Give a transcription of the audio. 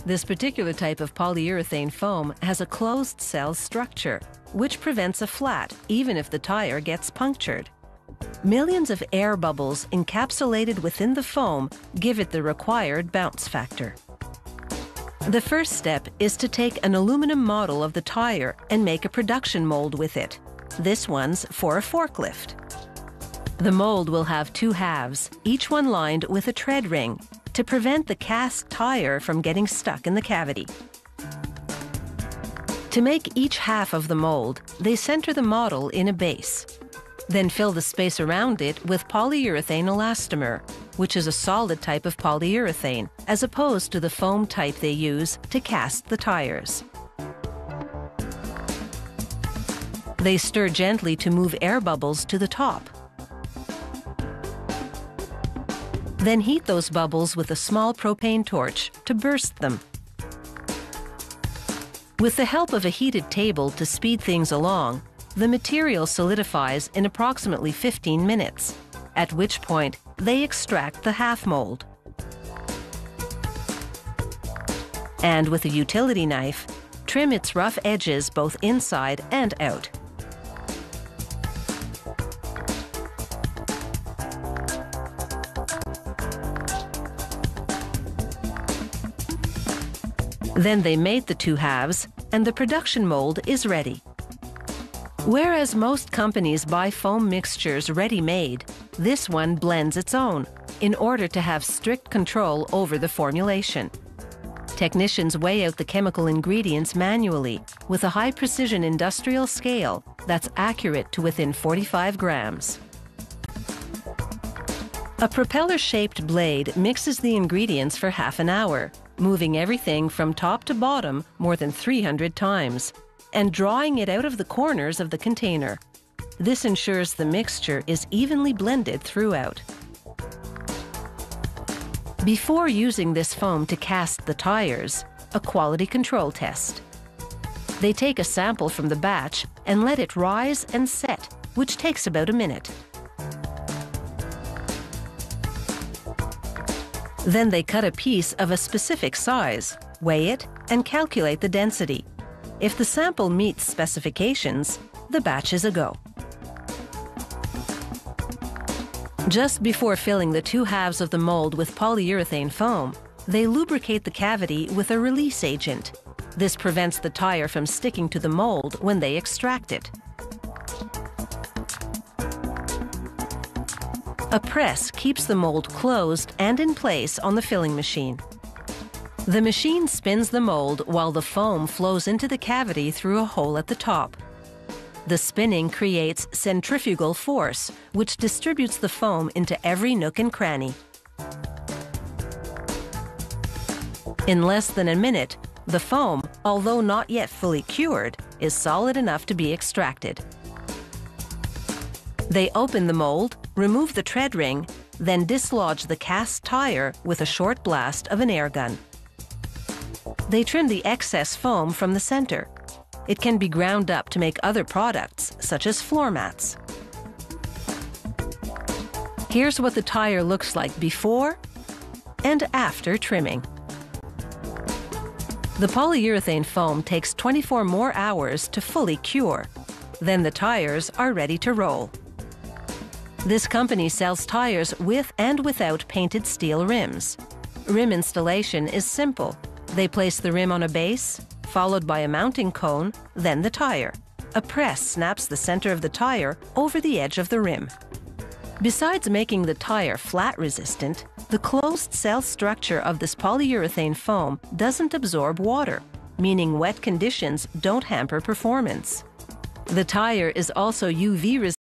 This particular type of polyurethane foam has a closed cell structure, which prevents a flat even if the tire gets punctured. Millions of air bubbles encapsulated within the foam give it the required bounce factor. The first step is to take an aluminum model of the tire and make a production mold with it. This one's for a forklift. The mold will have two halves, each one lined with a tread ring, to prevent the cast tire from getting stuck in the cavity. To make each half of the mold, they center the model in a base. Then fill the space around it with polyurethane elastomer, which is a solid type of polyurethane, as opposed to the foam type they use to cast the tires. They stir gently to move air bubbles to the top. Then heat those bubbles with a small propane torch to burst them. With the help of a heated table to speed things along, the material solidifies in approximately 15 minutes, at which point they extract the half mold. And with a utility knife, trim its rough edges both inside and out. Then they mate the two halves, and the production mold is ready. Whereas most companies buy foam mixtures ready-made, this one blends its own in order to have strict control over the formulation. Technicians weigh out the chemical ingredients manually with a high-precision industrial scale that's accurate to within 45 grams. A propeller-shaped blade mixes the ingredients for half an hour, moving everything from top to bottom more than 300 times, and drawing it out of the corners of the container. This ensures the mixture is evenly blended throughout. Before using this foam to cast the tires, a quality control test. They take a sample from the batch and let it rise and set, which takes about a minute. Then they cut a piece of a specific size, weigh it, and calculate the density. If the sample meets specifications, the batch is a go. Just before filling the two halves of the mold with polyurethane foam, they lubricate the cavity with a release agent. This prevents the tire from sticking to the mold when they extract it. A press keeps the mold closed and in place on the filling machine. The machine spins the mold while the foam flows into the cavity through a hole at the top. The spinning creates centrifugal force, which distributes the foam into every nook and cranny. In less than a minute, the foam, although not yet fully cured, is solid enough to be extracted. They open the mold, remove the tread ring, then dislodge the cast tire with a short blast of an air gun. They trim the excess foam from the center. It can be ground up to make other products, such as floor mats. Here's what the tire looks like before and after trimming. The polyurethane foam takes 24 more hours to fully cure. Then the tires are ready to roll. This company sells tires with and without painted steel rims. Rim installation is simple. They place the rim on a base, followed by a mounting cone, then the tire. A press snaps the center of the tire over the edge of the rim. Besides making the tire flat resistant, the closed cell structure of this polyurethane foam doesn't absorb water, meaning wet conditions don't hamper performance. The tire is also UV resistant.